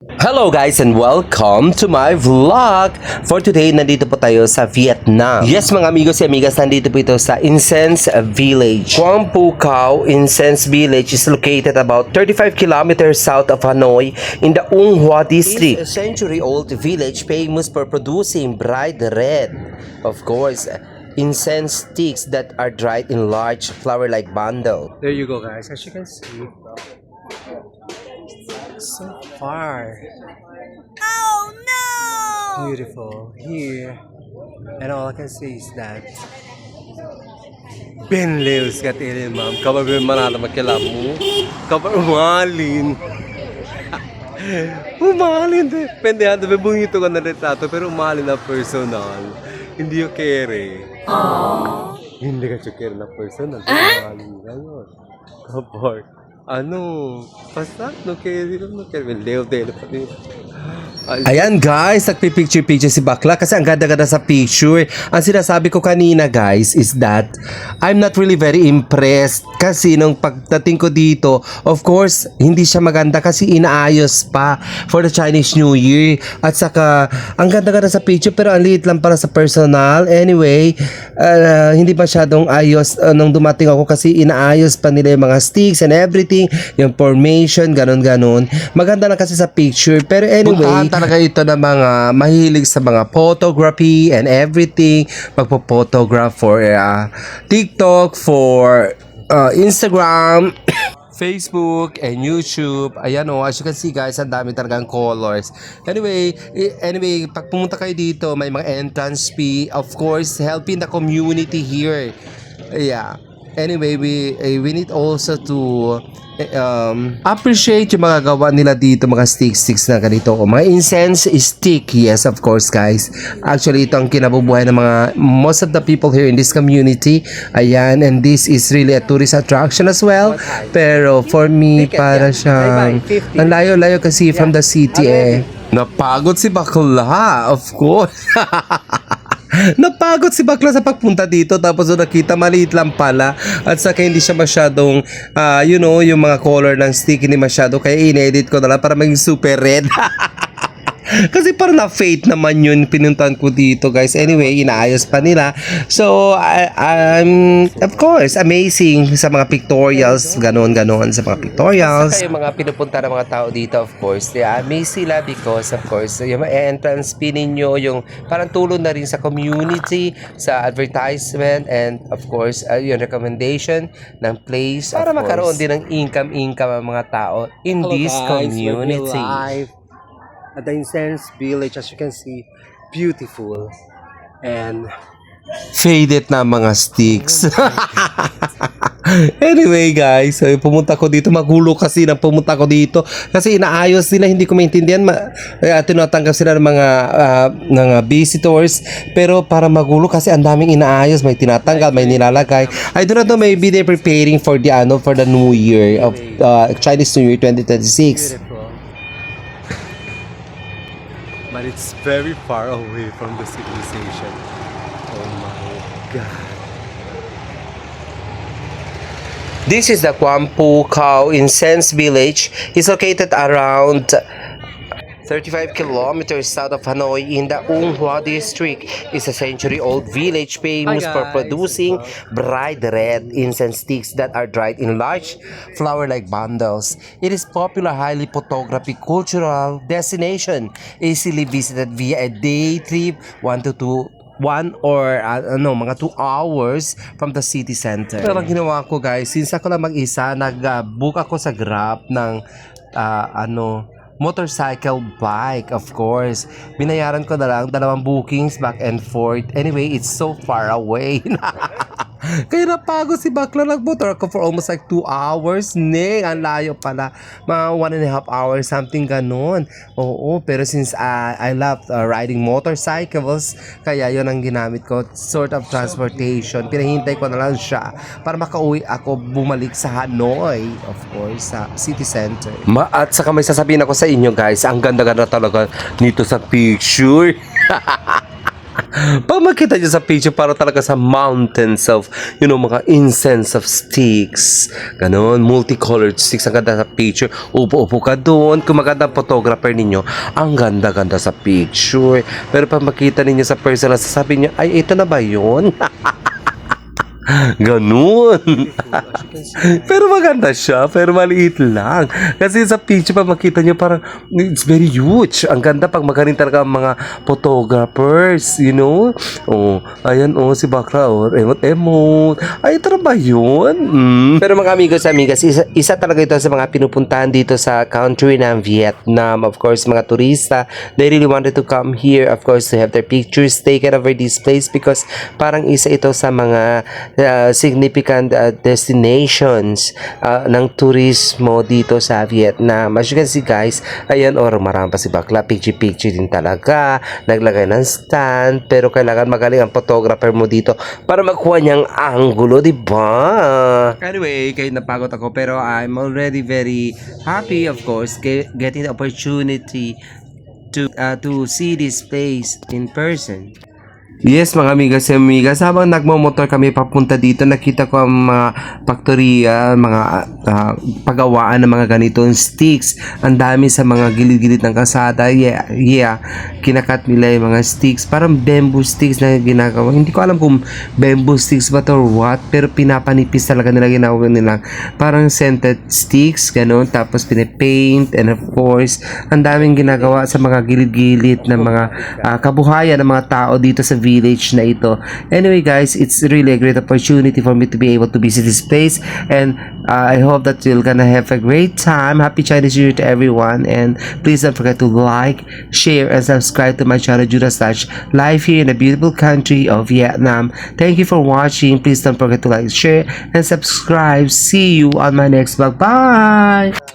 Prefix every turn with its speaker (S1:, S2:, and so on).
S1: Hello guys and welcome to my vlog. For today, nandito po tayo sa Vietnam. Yes mga amigos and amigas, nandito po ito sa Incense Village. Quang Phu Cao Incense Village is located about 35 kilometers south of Hanoi in the Ung Hoa district. It's a century-old village famous for producing bright red, of course, incense sticks that are dried in large flower-like bundle.
S2: There you go, guys. As you can see, so far,
S3: Oh no!
S2: beautiful here, and all I can say is that Ben Leos katilin, ma'am. Kabar manalo magkilamu. Kabar umalin. Umalin de. Pendehan de bungito ka na retrato pero umalin na personal. Hindi yung kere. Hindi ka kere na personal. Umalin ngayon. Kabar. Ano? Basta, no kere. Leo de.
S1: Ayan guys, nagpipicture-picture si Bakla kasi ang ganda-ganda sa picture. Ang sinasabi ko kanina guys is that I'm not really very impressed kasi nung pagdating ko dito, of course, hindi siya maganda kasi inaayos pa for the Chinese New Year. At saka, ang ganda-ganda sa picture pero ang liit lang para sa personal. Anyway, hindi masyadong ayos nung dumating ako kasi inaayos pa nila yung mga sticks and everything, yung formation, ganon-ganon. Maganda lang kasi sa picture pero anyway, talaga ito na mga mahilig sa mga photography and everything. Magpo-photograph for TikTok, for Instagram, Facebook, and YouTube. Ayan o, as you can see guys, ang dami talagang colors. Anyway, pag pumunta kayo dito, may mga entrance fee. Of course, helping the community here. Yeah. Anyway, we need also to appreciate yung mga gawa nila dito, mga sticks na ganito o mga incense stick. Yes, of course guys, actually ito ang kinabubuhay ng mga most of the people here in this community. Ayan, and this is really a tourist attraction as well, pero for me para siyang ang layo-layo kasi from the city eh. Napagod si Bakla, of course. Napagod si Bakla sa pagpunta dito tapos nung nakita maliit lang pala at saka hindi siya masyadong yung mga color ng stick hindi masyado kaya in-edit ko na lang para maging super red. Kasi parang na-fate naman yun pinuntahan ko dito guys. Anyway, inaayos pa nila. So, I'm of course amazing sa mga pictorials, ganon sa mga pictorials. Saka yung mga pinupunta ng mga tao dito, of course, amazed sila because of course, yung entrance fee ninyo, yung parang tulong na rin sa community, sa advertisement, and of course, yung recommendation ng place para magkaroon din ng income ang mga tao in this community.
S2: At the Incense Village, as you can see, beautiful and
S1: faded na mga sticks. Anyway guys, pumunta ko dito, magulo kasi nang pumunta ko dito kasi inaayos nila, hindi ko maintindihan. Tinatanggap sila ng mga visitors pero para magulo kasi ang daming inaayos, may tinatanggal, may nilalagay. I don't know, maybe they're preparing for the New Year of Chinese New Year 2026.
S2: beautiful. But it's very far away from the civilization. Oh my God.
S1: This is the Quang Phu Cao Incense Village. It's located around 35 kilometers south of Hanoi in the Ung Hoa district. It's a century-old village famous for producing bright red incense sticks that are dried in large flower-like bundles. It is popular highly photographic cultural destination, easily visited via a day trip, mga 2 hours from the city center. Pero ang ginawa ko guys, since ako lang mag-isa, nag-book ako sa Grab ng motorcycle bike, of course. Binayaran ko na lang 2 bookings back and forth. Anyway, it's so far away. Kaya napagod si Bakla, nagmotor ako for almost like 2 hours. Ang layo pala. Mga 1.5 hours, something ganon. Oo, pero since I love riding motorcycles, kaya yon ang ginamit ko, sort of transportation. Pinahintay ko na lang siya para makauwi ako, bumalik sa Hanoi, of course, sa city center. At saka may sasabihin ako sa inyo guys, ang ganda-ganda talaga nito sa picture. Pag makita nyo sa picture, para talaga sa mountains of, mga incense of sticks. Ganon, multicolored sticks. Ang ganda sa picture. Upo-upo ka doon. Kung maganda ang photographer ninyo, ang ganda-ganda sa picture. Pero pag makita ninyo sa personal, sasabihin nyo, ay, ito na ba yun? Ganun. Pero maganda siya, pero maliit lang. Kasi sa picture pa makita nyo parang it's very huge. Ang ganda pag magaling talaga ang mga photographers, Oh, ayan si Bakla, emot. Ay, ito na ba yun? Pero mga amigos, isa talaga ito sa mga pinupuntahan dito sa country ng Vietnam. Of course, mga turista, they really wanted to come here, of course, to have their pictures taken over this place because parang isa ito sa mga significant destinations ng turismo dito sa Vietnam. As you can see guys, ayan marami pa si Bakla, picture din talaga, naglagay ng stand, pero kailangan magaling ang photographer mo dito para makuha niyang angulo, diba? Anyway, kahit napagod ako, pero I'm already very happy, of course, getting the opportunity to see this place in person. Yes, mga amigas, habang nagmo-motor kami papunta dito, nakita ko ang mga faktorya, mga pagawaan ng mga ganitong sticks. Ang dami sa mga gilid-gilid ng kalsada. Yeah, kinakat nila yung mga sticks. Parang bamboo sticks na ginagawa. Hindi ko alam kung bamboo sticks ba or what, pero pinapanipis talaga nila ginagawa nila. Parang scented sticks, ganun. Tapos pinapaint, and of course, ang daming ginagawa sa mga gilid-gilid ng mga kabuhayan ng mga tao dito sa village na ito. Anyway guys, it's really a great opportunity for me to be able to visit this place, and I hope that you're gonna have a great time. Happy Chinese New Year to everyone, and please don't forget to like, share, and subscribe to my channel Judah Slash live here in the beautiful country of Vietnam. Thank you for watching. Please don't forget to like, share, and subscribe. See you on my next vlog. Bye!